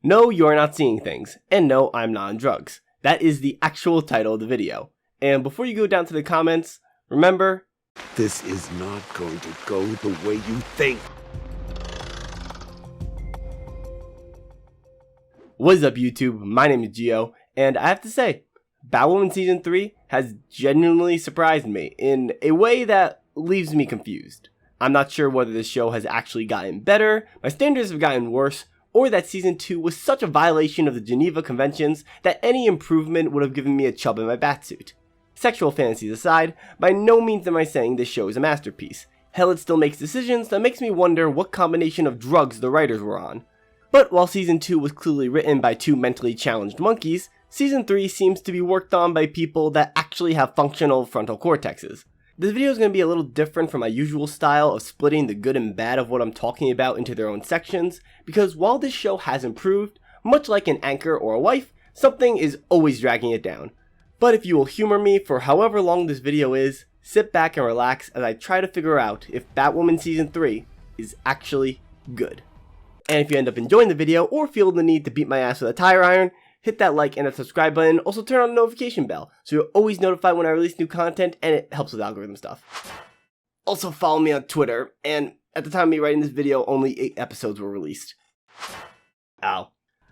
No, you are not seeing things, and no, I'm not on drugs. That is the actual title of the video. And before you go down to the comments, remember, this is not going to go the way you think. What is up YouTube, my name is Gio, and I have to say, Batwoman Season 3 has genuinely surprised me in a way that leaves me confused. I'm not sure whether this show has actually gotten better, my standards have gotten worse, or that Season 2 was such a violation of the Geneva Conventions that any improvement would have given me a chub in my batsuit. Sexual fantasies aside, by no means am I saying this show is a masterpiece. Hell, it still makes decisions that makes me wonder what combination of drugs the writers were on. But while Season 2 was clearly written by two mentally challenged monkeys, Season 3 seems to be worked on by people that actually have functional frontal cortexes. This video is going to be a little different from my usual style of splitting the good and bad of what I'm talking about into their own sections, because while this show has improved, much like an anchor or a wife, something is always dragging it down. But if you will humor me for however long this video is, sit back and relax as I try to figure out if Batwoman Season 3 is actually good. And if you end up enjoying the video or feel the need to beat my ass with a tire iron, hit that like and a subscribe button. Also turn on the notification bell so you're always notified when I release new content, and it helps with algorithm stuff. Also follow me on Twitter, and at the time of me writing this video, only 8 episodes were released. Ow.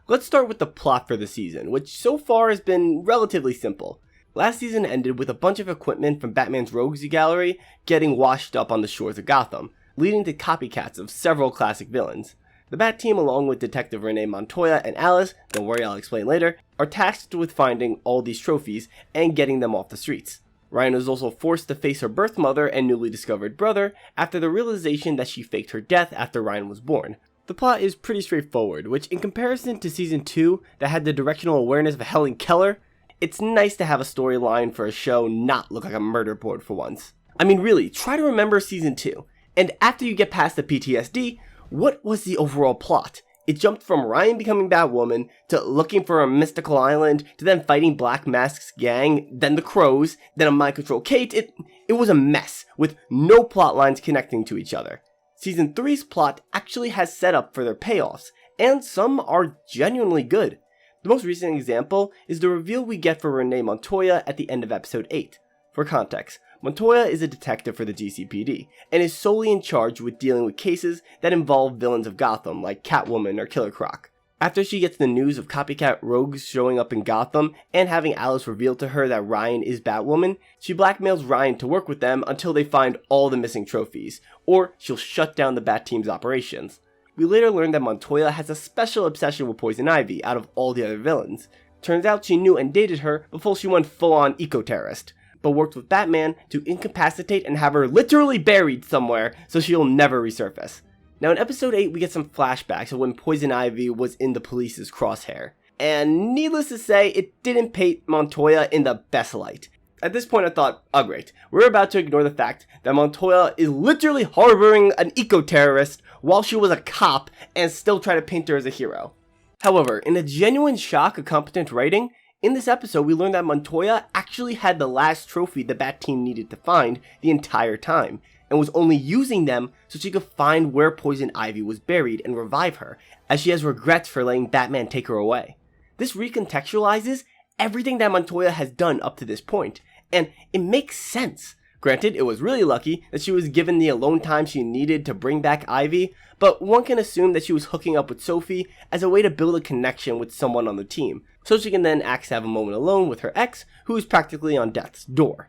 Let's start with the plot for the season, which so far has been relatively simple. Last season ended with a bunch of equipment from Batman's Rogues Gallery getting washed up on the shores of Gotham, leading to copycats of several classic villains. The Bat Team, along with Detective Renee Montoya and Alice, don't worry, I'll explain later, are tasked with finding all these trophies and getting them off the streets. Ryan is also forced to face her birth mother and newly discovered brother after the realization that she faked her death after Ryan was born. The plot is pretty straightforward, which in comparison to Season 2 that had the directional awareness of Helen Keller, it's nice to have a storyline for a show not look like a murder board for once. I mean really, try to remember Season 2, and after you get past the PTSD, what was the overall plot? It jumped from Ryan becoming Batwoman, to looking for a mystical island, to then fighting Black Mask's gang, then the Crows, then a mind control Kate. It was a mess, with no plot lines connecting to each other. Season 3's plot actually has setup for their payoffs, and some are genuinely good. The most recent example is the reveal we get for Renee Montoya at the end of episode 8. For context, Montoya is a detective for the GCPD, and is solely in charge with dealing with cases that involve villains of Gotham like Catwoman or Killer Croc. After she gets the news of copycat rogues showing up in Gotham and having Alice reveal to her that Ryan is Batwoman, she blackmails Ryan to work with them until they find all the missing trophies, or she'll shut down the Bat Team's operations. We later learn that Montoya has a special obsession with Poison Ivy out of all the other villains. Turns out she knew and dated her before she went full-on eco-terrorist, but worked with Batman to incapacitate and have her literally buried somewhere so she'll never resurface. Now in episode 8 we get some flashbacks of when Poison Ivy was in the police's crosshair, and needless to say, it didn't paint Montoya in the best light. At this point I thought, oh great, we're about to ignore the fact that Montoya is literally harboring an eco-terrorist while she was a cop and still try to paint her as a hero. However, in a genuine shock of competent writing, in this episode, we learned that Montoya actually had the last trophy the Bat Team needed to find the entire time, and was only using them so she could find where Poison Ivy was buried and revive her, as she has regrets for letting Batman take her away. This recontextualizes everything that Montoya has done up to this point, and it makes sense. Granted, it was really lucky that she was given the alone time she needed to bring back Ivy, but one can assume that she was hooking up with Sophie as a way to build a connection with someone on the team, so she can then ask to have a moment alone with her ex, who is practically on death's door.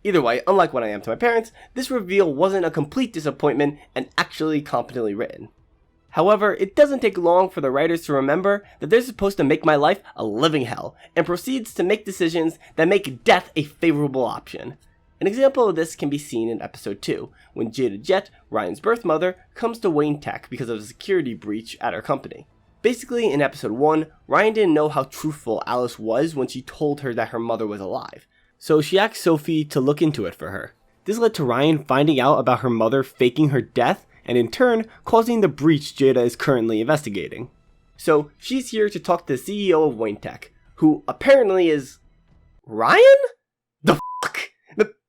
Either way, unlike what I am to my parents, this reveal wasn't a complete disappointment and actually competently written. However, it doesn't take long for the writers to remember that they're supposed to make my life a living hell, and proceeds to make decisions that make death a favorable option. An example of this can be seen in episode 2, when Jayda Jet, Ryan's birth mother, comes to Wayne Tech because of a security breach at her company. Basically, in episode 1, Ryan didn't know how truthful Alice was when she told her that her mother was alive, so she asked Sophie to look into it for her. This led to Ryan finding out about her mother faking her death, and in turn, causing the breach Jayda is currently investigating. So, she's here to talk to the CEO of Wayne Tech, who apparently is... Ryan? The fuck?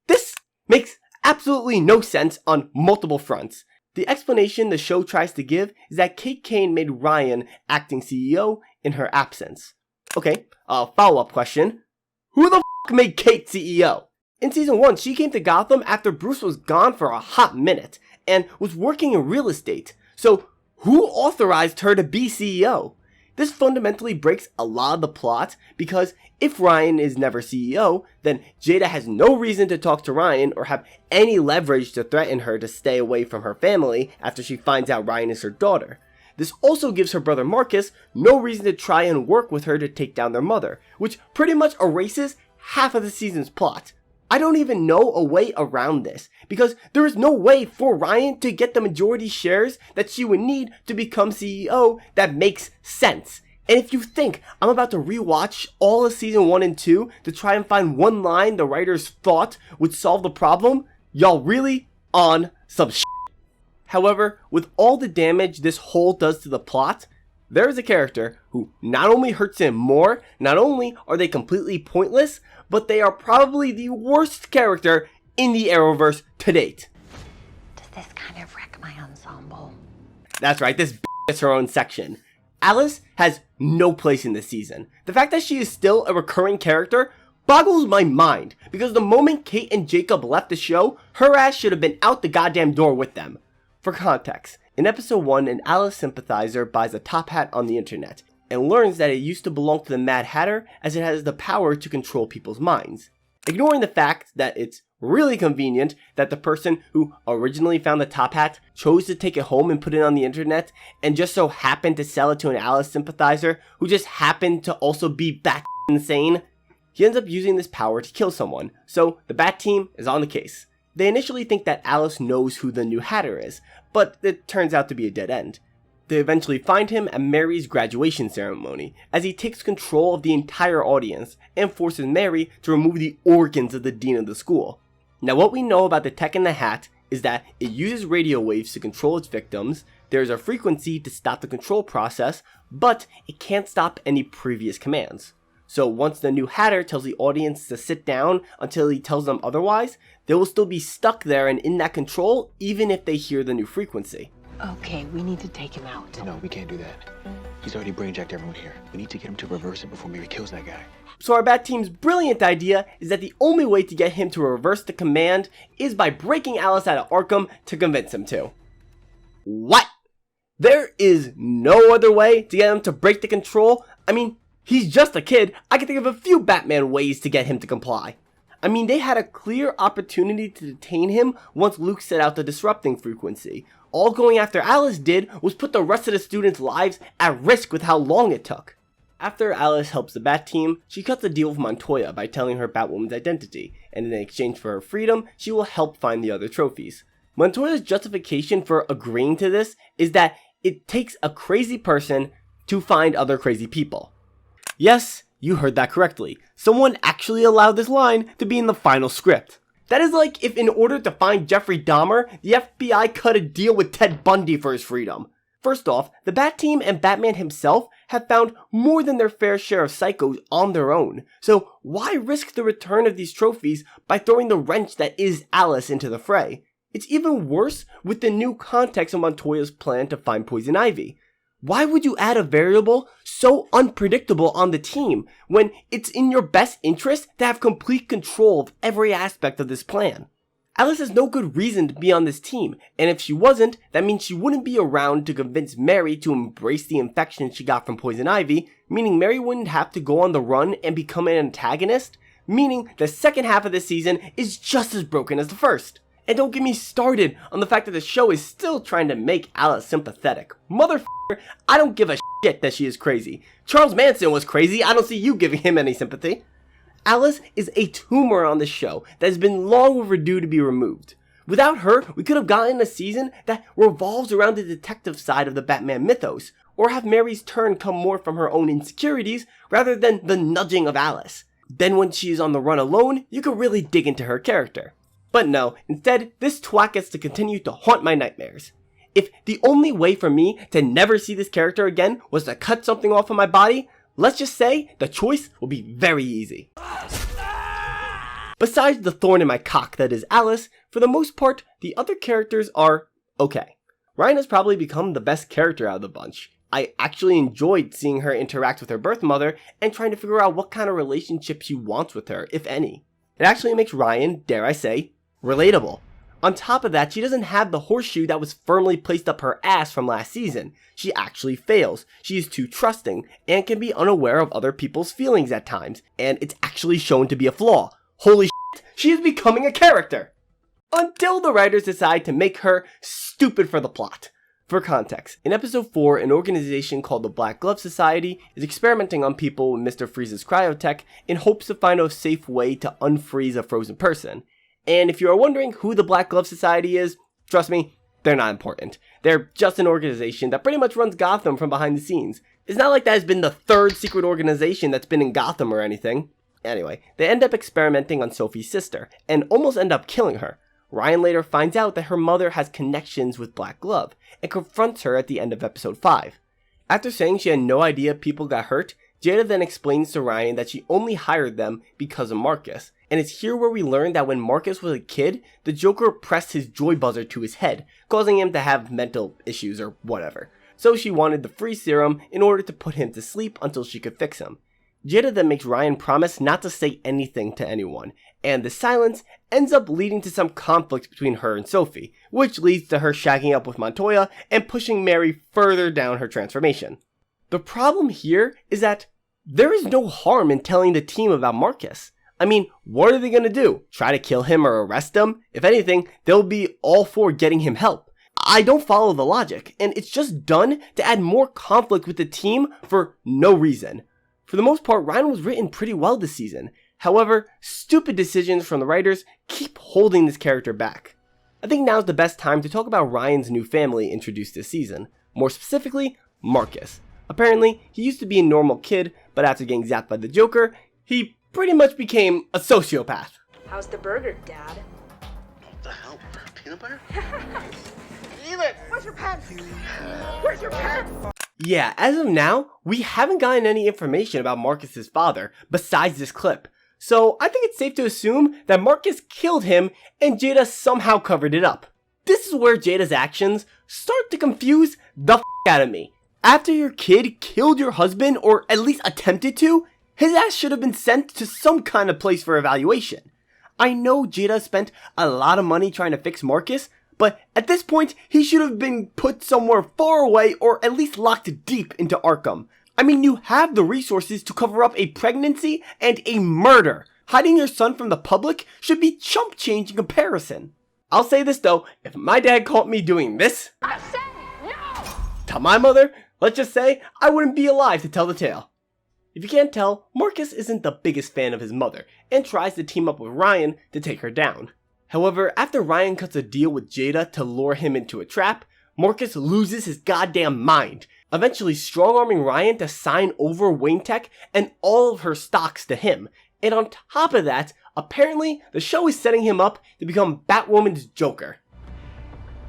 This makes absolutely no sense on multiple fronts. The explanation the show tries to give is that Kate Kane made Ryan acting CEO in her absence. Okay, follow-up question. Who the f*** made Kate CEO? In season 1, she came to Gotham after Bruce was gone for a hot minute and was working in real estate. So who authorized her to be CEO? This fundamentally breaks a lot of the plot because if Ryan is never CEO, then Jayda has no reason to talk to Ryan or have any leverage to threaten her to stay away from her family after she finds out Ryan is her daughter. This also gives her brother Marcus no reason to try and work with her to take down their mother, which pretty much erases half of the season's plot. I don't even know a way around this, because there is no way for Ryan to get the majority shares that she would need to become CEO that makes sense. And if you think I'm about to rewatch all of season 1 and 2 to try and find one line the writers thought would solve the problem, y'all really on some shit. However, with all the damage this hole does to the plot, there is a character who not only hurts him more, not only are they completely pointless, but they are probably the worst character in the Arrowverse to date. Does this kind of wreck my ensemble? That's right, this gets her own section. Alice has no place in this season. The fact that she is still a recurring character boggles my mind, because the moment Kate and Jacob left the show, her ass should have been out the goddamn door with them. For context, in episode 1, an Alice sympathizer buys a top hat on the internet and learns that it used to belong to the Mad Hatter as it has the power to control people's minds. Ignoring the fact that it's really convenient that the person who originally found the top hat chose to take it home and put it on the internet and just so happened to sell it to an Alice sympathizer who just happened to also be bat insane, he ends up using this power to kill someone, so the Bat team is on the case. They initially think that Alice knows who the new Hatter is, but it turns out to be a dead end. They eventually find him at Mary's graduation ceremony, as he takes control of the entire audience and forces Mary to remove the organs of the dean of the school. Now, what we know about the tech in the hat is that it uses radio waves to control its victims, there's a frequency to stop the control process, but it can't stop any previous commands. So once the new Hatter tells the audience to sit down until he tells them otherwise, they will still be stuck there and in that control even if they hear the new frequency. Okay, we need to take him out. No, we can't do that. He's already brainjacked everyone here. We need to get him to reverse it before Mary kills that guy. So our Bat team's brilliant idea is that the only way to get him to reverse the command is by breaking Alice out of Arkham to convince him to. What? There is no other way to get him to break the control? I mean, he's just a kid. I can think of a few Batman ways to get him to comply. I mean, they had a clear opportunity to detain him once Luke set out the disrupting frequency. All going after Alice did was put the rest of the students' lives at risk with how long it took. After Alice helps the Bat team, she cuts a deal with Montoya by telling her Batwoman's identity, and in exchange for her freedom, she will help find the other trophies. Montoya's justification for agreeing to this is that it takes a crazy person to find other crazy people. Yes, you heard that correctly. Someone actually allowed this line to be in the final script. That is like if in order to find Jeffrey Dahmer, the FBI cut a deal with Ted Bundy for his freedom. First off, the Bat team and Batman himself have found more than their fair share of psychos on their own. So why risk the return of these trophies by throwing the wrench that is Alice into the fray? It's even worse with the new context of Montoya's plan to find Poison Ivy. Why would you add a variable so unpredictable on the team when it's in your best interest to have complete control of every aspect of this plan? Alice has no good reason to be on this team, and if she wasn't, that means she wouldn't be around to convince Mary to embrace the infection she got from Poison Ivy, meaning Mary wouldn't have to go on the run and become an antagonist, meaning the second half of the season is just as broken as the first. And don't get me started on the fact that the show is still trying to make Alice sympathetic. Motherfucker, I don't give a shit that she is crazy. Charles Manson was crazy, I don't see you giving him any sympathy. Alice is a tumor on the show that has been long overdue to be removed. Without her, we could have gotten a season that revolves around the detective side of the Batman mythos, or have Mary's turn come more from her own insecurities rather than the nudging of Alice. Then when she's on the run alone, you could really dig into her character. But no, instead, this twat gets to continue to haunt my nightmares. If the only way for me to never see this character again was to cut something off of my body, let's just say the choice will be very easy. Besides the thorn in my cock that is Alice, for the most part, the other characters are okay. Ryan has probably become the best character out of the bunch. I actually enjoyed seeing her interact with her birth mother and trying to figure out what kind of relationship she wants with her, if any. It actually makes Ryan, dare I say, relatable. On top of that, she doesn't have the horseshoe that was firmly placed up her ass from last season. She actually fails. She is too trusting and can be unaware of other people's feelings at times, and it's actually shown to be a flaw. Holy shit, she is becoming a character! Until the writers decide to make her stupid for the plot. For context, in episode 4, an organization called the Black Glove Society is experimenting on people with Mr. Freeze's cryotech in hopes to find a safe way to unfreeze a frozen person. And if you are wondering who the Black Glove Society is, trust me, they're not important. They're just an organization that pretty much runs Gotham from behind the scenes. It's not like that has been the third secret organization that's been in Gotham or anything. Anyway, they end up experimenting on Sophie's sister, and almost end up killing her. Ryan later finds out that her mother has connections with Black Glove, and confronts her at the end of episode 5. After saying she had no idea people got hurt, Jayda then explains to Ryan that she only hired them because of Marcus. And it's here where we learn that when Marcus was a kid, the Joker pressed his joy buzzer to his head, causing him to have mental issues or whatever. So she wanted the freeze serum in order to put him to sleep until she could fix him. Jayda then makes Ryan promise not to say anything to anyone, and the silence ends up leading to some conflict between her and Sophie, which leads to her shagging up with Montoya and pushing Mary further down her transformation. The problem here is that there is no harm in telling the team about Marcus. I mean, what are they gonna do? Try to kill him or arrest him? If anything, they'll be all for getting him help. I don't follow the logic, and it's just done to add more conflict with the team for no reason. For the most part, Ryan was written pretty well this season. However, stupid decisions from the writers keep holding this character back. I think now's the best time to talk about Ryan's new family introduced this season. More specifically, Marcus. Apparently, he used to be a normal kid, but after getting zapped by the Joker, he pretty much became a sociopath. How's the burger, Dad? What the hell? Peanut butter? Eat it! Where's your pen? Where's your pen? Yeah, as of now, we haven't gotten any information about Marcus's father besides this clip. So I think it's safe to assume that Marcus killed him and Jayda somehow covered it up. This is where Jayda's actions start to confuse the out of me. After your kid killed your husband, or at least attempted to, his ass should have been sent to some kind of place for evaluation. I know Jayda spent a lot of money trying to fix Marcus, but at this point, he should have been put somewhere far away or at least locked deep into Arkham. I mean, you have the resources to cover up a pregnancy and a murder. Hiding your son from the public should be chump change in comparison. I'll say this though, if my dad caught me doing this, I said no! to my mother, let's just say I wouldn't be alive to tell the tale. If you can't tell, Marcus isn't the biggest fan of his mother and tries to team up with Ryan to take her down. However, after Ryan cuts a deal with Jayda to lure him into a trap, Marcus loses his goddamn mind, eventually strong-arming Ryan to sign over Wayne Tech and all of her stocks to him. And on top of that, apparently the show is setting him up to become Batwoman's Joker.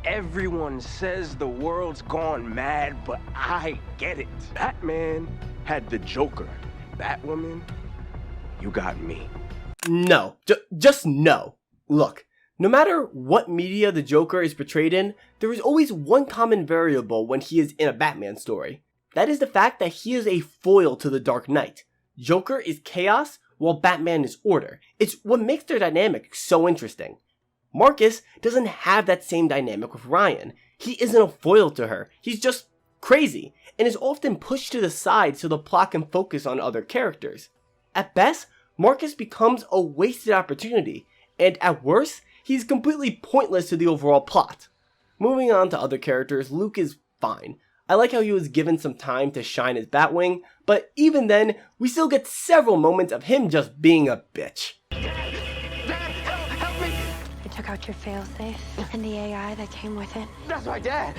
Everyone says the world's gone mad, but I get it. Batman had the Joker. Batwoman, you got me. No, just no. Look, no matter what media the Joker is portrayed in, there is always one common variable when he is in a Batman story. That is the fact that he is a foil to the Dark Knight. Joker is chaos, while Batman is order. It's what makes their dynamic so interesting. Marcus doesn't have that same dynamic with Ryan. He isn't a foil to her. He's just crazy, and is often pushed to the side so the plot can focus on other characters. At best, Marcus becomes a wasted opportunity, and at worst, he's completely pointless to the overall plot. Moving on to other characters, Luke is fine. I like how he was given some time to shine as Batwing, but even then, we still get several moments of him just being a bitch. They took out your failsafe and the AI that came with it. That's my dad.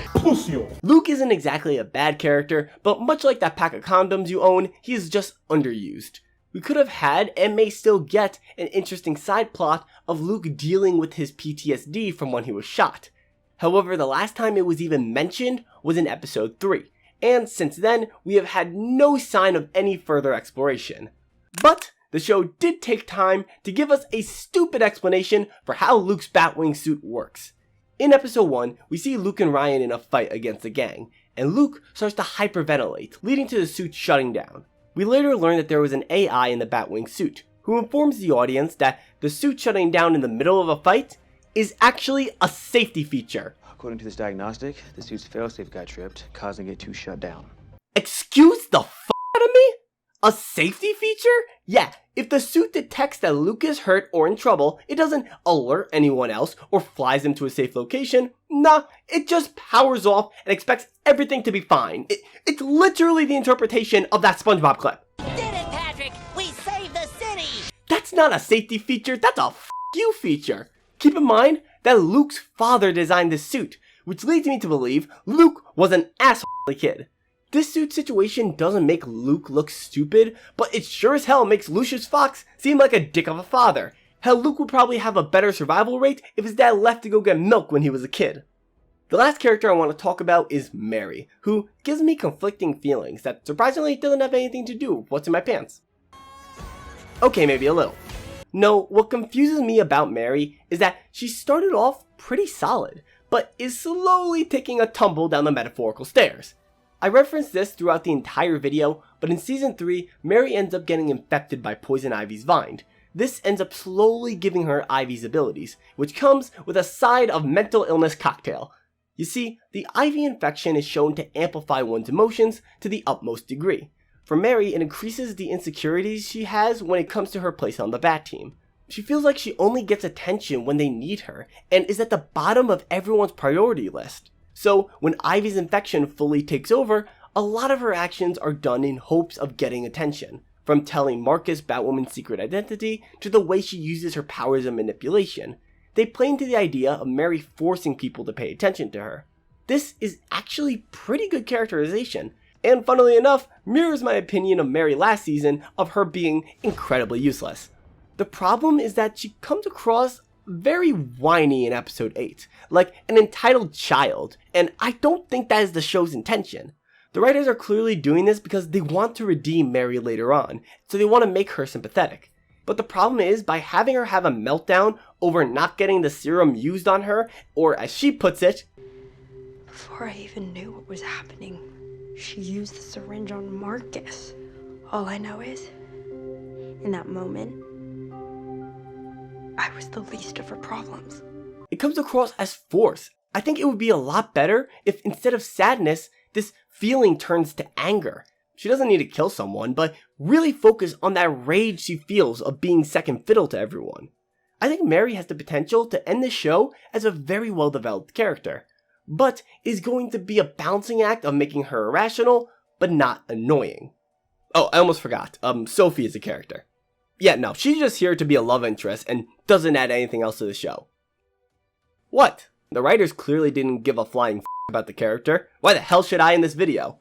Luke isn't exactly a bad character, but much like that pack of condoms you own, he is just underused. We could have had, and may still get, an interesting side plot of Luke dealing with his PTSD from when he was shot. However, the last time it was even mentioned was in episode 3, and since then, we have had no sign of any further exploration. But the show did take time to give us a stupid explanation for how Luke's Batwing suit works. In episode 1, we see Luke and Ryan in a fight against a gang, and Luke starts to hyperventilate, leading to the suit shutting down. We later learn that there was an AI in the Batwing suit, who informs the audience that the suit shutting down in the middle of a fight is actually a safety feature. According to this diagnostic, the suit's failsafe got tripped, causing it to shut down. Excuse the f*** out of me? A safety feature? Yeah, if the suit detects that Luke is hurt or in trouble, it doesn't alert anyone else or flies him to a safe location. Nah, it just powers off and expects everything to be fine. It's literally the interpretation of that SpongeBob clip. Did it, Patrick! We saved the city! That's not a safety feature, that's a f*** you feature. Keep in mind that Luke's father designed this suit, which leads me to believe Luke was an asshole kid. This suit situation doesn't make Luke look stupid, but it sure as hell makes Lucius Fox seem like a dick of a father. Hell, Luke would probably have a better survival rate if his dad left to go get milk when he was a kid. The last character I want to talk about is Mary, who gives me conflicting feelings that surprisingly doesn't have anything to do with what's in my pants. Okay, maybe a little. No, what confuses me about Mary is that she started off pretty solid, but is slowly taking a tumble down the metaphorical stairs. I referenced this throughout the entire video, but in Season 3, Mary ends up getting infected by Poison Ivy's vine. This ends up slowly giving her Ivy's abilities, which comes with a side of mental illness cocktail. You see, the Ivy infection is shown to amplify one's emotions to the utmost degree. For Mary, it increases the insecurities she has when it comes to her place on the Bat team. She feels like she only gets attention when they need her, and is at the bottom of everyone's priority list. So, when Ivy's infection fully takes over, a lot of her actions are done in hopes of getting attention. From telling Marcus Batwoman's secret identity, to the way she uses her powers of manipulation. They play into the idea of Mary forcing people to pay attention to her. This is actually pretty good characterization, and funnily enough, mirrors my opinion of Mary last season of her being incredibly useless. The problem is that she comes across very whiny in episode 8, like an entitled child, and I don't think that is the show's intention. The writers are clearly doing this because they want to redeem Mary later on, so they want to make her sympathetic. But the problem is, by having her have a meltdown over not getting the serum used on her, or as she puts it, Before I even knew what was happening, she used the syringe on Marcus. All I know is, in that moment, I was the least of her problems. It comes across as force. I think it would be a lot better if instead of sadness, this feeling turns to anger. She doesn't need to kill someone, but really focus on that rage she feels of being second fiddle to everyone. I think Mary has the potential to end the show as a very well developed character, but is going to be a balancing act of making her irrational, but not annoying. Oh, I almost forgot. Sophie is a character. Yeah, no, she's just here to be a love interest and doesn't add anything else to the show. What? The writers clearly didn't give a flying f*** about the character. Why the hell should I in this video?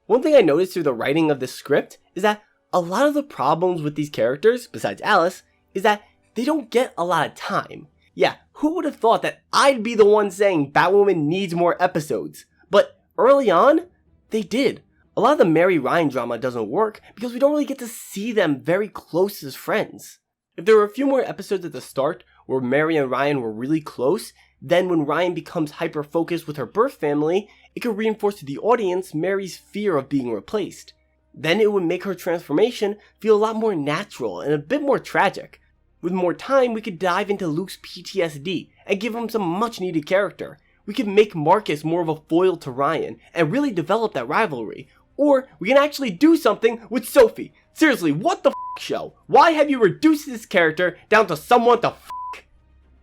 One thing I noticed through the writing of this script is that a lot of the problems with these characters, besides Alice, is that they don't get a lot of time. Yeah, who would have thought that I'd be the one saying Batwoman needs more episodes? But early on, they did. A lot of the Mary Ryan drama doesn't work because we don't really get to see them very close as friends. If there were a few more episodes at the start where Mary and Ryan were really close, then when Ryan becomes hyper-focused with her birth family, it could reinforce to the audience Mary's fear of being replaced. Then it would make her transformation feel a lot more natural and a bit more tragic. With more time, we could dive into Luke's PTSD and give him some much needed character. We could make Marcus more of a foil to Ryan and really develop that rivalry. Or we can actually do something with Sophie. Seriously, what the f*** show? Why have you reduced this character down to someone to f***?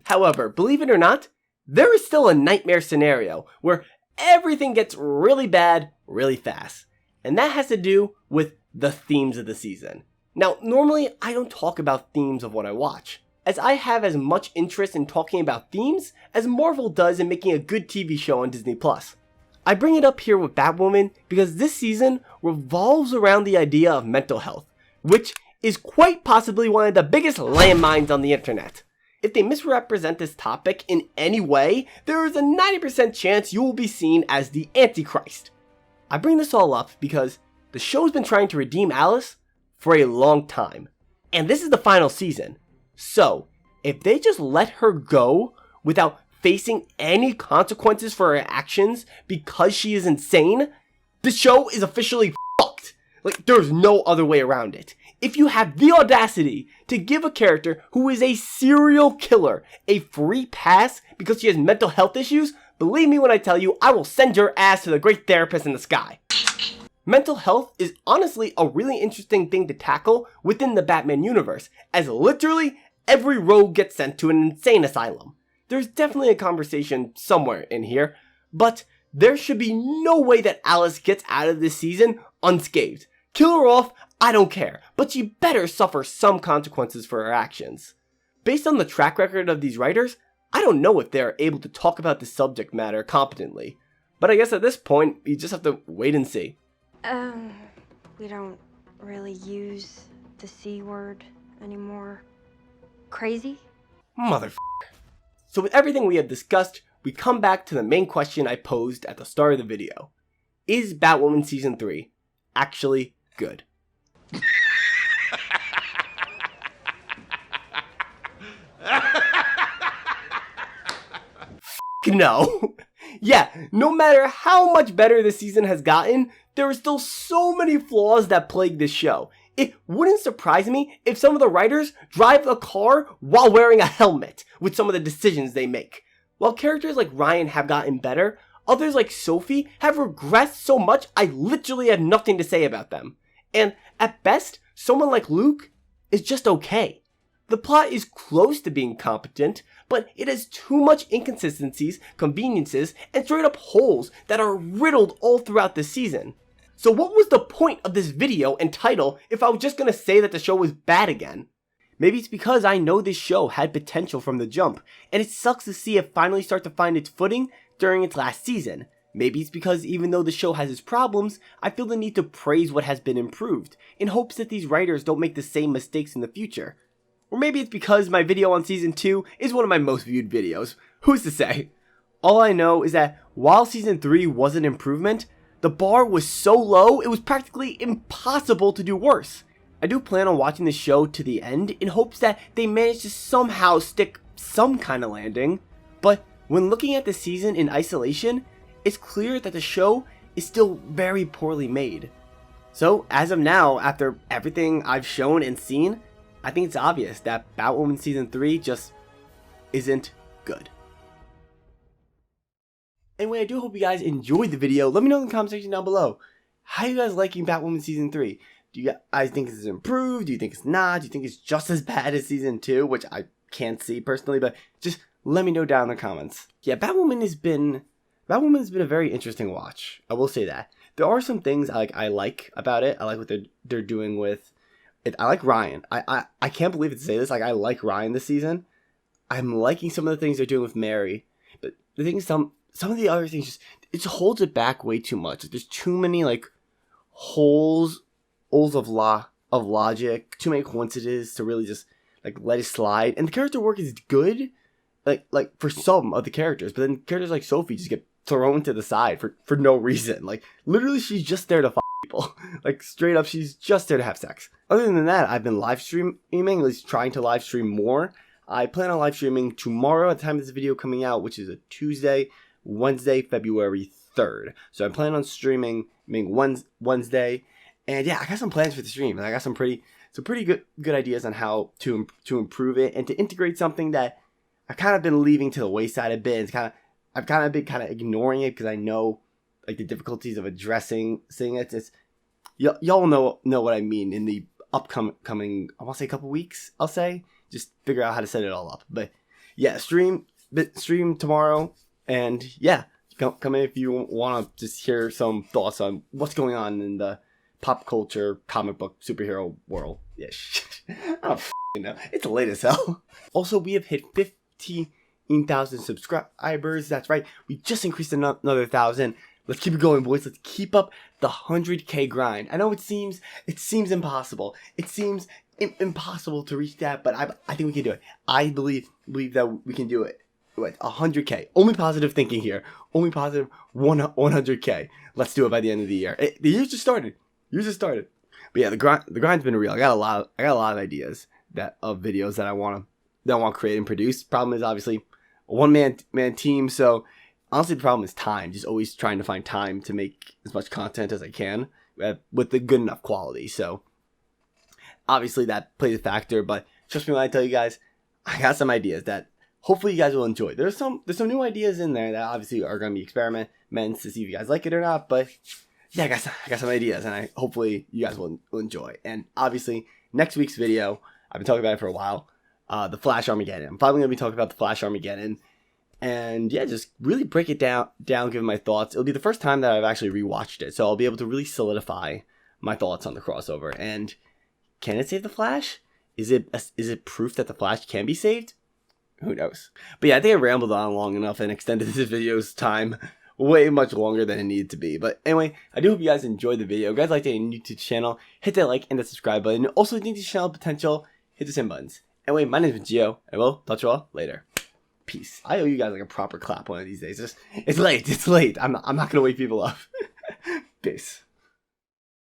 However, believe it or not, there is still a nightmare scenario where everything gets really bad really fast. And that has to do with the themes of the season. Now, normally I don't talk about themes of what I watch, as I have as much interest in talking about themes as Marvel does in making a good TV show on Disney+. I bring it up here with Batwoman because this season revolves around the idea of mental health, which is quite possibly one of the biggest landmines on the internet. If they misrepresent this topic in any way, there is a 90% chance you will be seen as the Antichrist. I bring this all up because the show's been trying to redeem Alice for a long time, and this is the final season. So, if they just let her go without facing any consequences for her actions because she is insane, the show is officially fucked. Like, there's no other way around it. If you have the audacity to give a character who is a serial killer a free pass because she has mental health issues, believe me when I tell you, I will send your ass to the great therapist in the sky. Mental health is honestly a really interesting thing to tackle within the Batman universe, as literally every rogue gets sent to an insane asylum. There's definitely a conversation somewhere in here, but there should be no way that Alice gets out of this season unscathed. Kill her off, I don't care, but she better suffer some consequences for her actions. Based on the track record of these writers, I don't know if they're able to talk about the subject matter competently. But I guess at this point, you just have to wait and see. We don't really use the C word anymore. Crazy? Motherfucker. So with everything we have discussed, we come back to the main question I posed at the start of the video. Is Batwoman Season 3 actually good? No. Yeah, no matter how much better this season has gotten, there are still so many flaws that plague this show. It wouldn't surprise me if some of the writers drive a car while wearing a helmet with some of the decisions they make. While characters like Ryan have gotten better, others like Sophie have regressed so much I literally have nothing to say about them. And at best, someone like Luke is just okay. The plot is close to being competent, but it has too much inconsistencies, conveniences, and straight up holes that are riddled all throughout the season. So what was the point of this video and title if I was just gonna say that the show was bad again? Maybe it's because I know this show had potential from the jump, and it sucks to see it finally start to find its footing during its last season. Maybe it's because even though the show has its problems, I feel the need to praise what has been improved, in hopes that these writers don't make the same mistakes in the future. Or maybe it's because my video on Season 2 is one of my most viewed videos. Who's to say? All I know is that while Season 3 was an improvement, the bar was so low it was practically impossible to do worse. I do plan on watching the show to the end in hopes that they manage to somehow stick some kind of landing, but when looking at the season in isolation, it's clear that the show is still very poorly made. So as of now, after everything I've shown and seen, I think it's obvious that Batwoman Season 3 just isn't good. Anyway, I do hope you guys enjoyed the video. Let me know in the comment section down below. How are you guys liking Batwoman Season 3? Do you guys think it's improved? Do you think it's not? Do you think it's just as bad as Season 2? Which I can't see personally, but just let me know down in the comments. Yeah, Batwoman has been a very interesting watch. I will say that. There are some things I like about it. I like what they're doing with it. I like Ryan. I can't believe it to say this. Like, I like Ryan this season. I'm liking some of the things they're doing with Mary. But the thing is, some of the other things just, it just holds it back way too much. There's too many like holes of logic, too many coincidences to really just like let it slide. And the character work is good, like for some of the characters, but then characters like Sophie just get thrown to the side for no reason. Like, literally, she's just there to fuck people. Like, straight up, she's just there to have sex. Other than that, I've been live streaming, at least trying to live stream more. I plan on live streaming tomorrow at the time of this video coming out, which is a Tuesday, Wednesday, February 3rd. So I'm planning on streaming Wednesday. And yeah, I got some plans for the stream. And I got some pretty good ideas on how to improve it and to integrate something that I've kind of been leaving to the wayside a bit. I've kind of been ignoring it because I know like the difficulties of addressing it. It's y'all know what I mean in the upcoming I want to say a couple weeks. I'll say just figure out how to set it all up. But yeah, stream tomorrow, and yeah, come in if you want to just hear some thoughts on what's going on in the pop culture comic book superhero world. Yeah, I don't know. It's late as hell. Also, we have hit 15,000 subscribers. That's right. We just increased another 1,000. Let's keep it going, boys. Let's keep up the 100K grind. I know it seems impossible. It seems impossible to reach that, but I think we can do it. I believe that we can do it. 100K. Only positive thinking here. Only positive 100K. Let's do it by the end of the year. The year just started. But yeah, the grind's been real. I got a lot of ideas of videos that I want to create and produce. Problem is, obviously, one-man team. So honestly, the problem is time. Just always trying to find time to make as much content as I can with the good enough quality. So obviously that plays a factor, but trust me when I tell you guys, I got some ideas that hopefully you guys will enjoy. There's some new ideas in there that obviously are going to be experiments to see if you guys like it or not. But yeah, I got some ideas, and hopefully you guys will enjoy. And obviously next week's video, I've been talking about it for a while. The Flash Armageddon. I'm probably going to be talking about the Flash Armageddon. And yeah, just really break it down, give my thoughts. It'll be the first time that I've actually rewatched it. So I'll be able to really solidify my thoughts on the crossover. And can it save the Flash? Is it proof that the Flash can be saved? Who knows? But yeah, I think I rambled on long enough and extended this video's time way much longer than it needed to be. But anyway, I do hope you guys enjoyed the video. If you guys like the YouTube channel, hit that like and that subscribe button. Also, if you think this channel potential, hit the same buttons. Anyway, my name is Gio, and we'll talk to you all later. Peace. I owe you guys like a proper clap one of these days. It's late. I'm not gonna wake people up. Peace.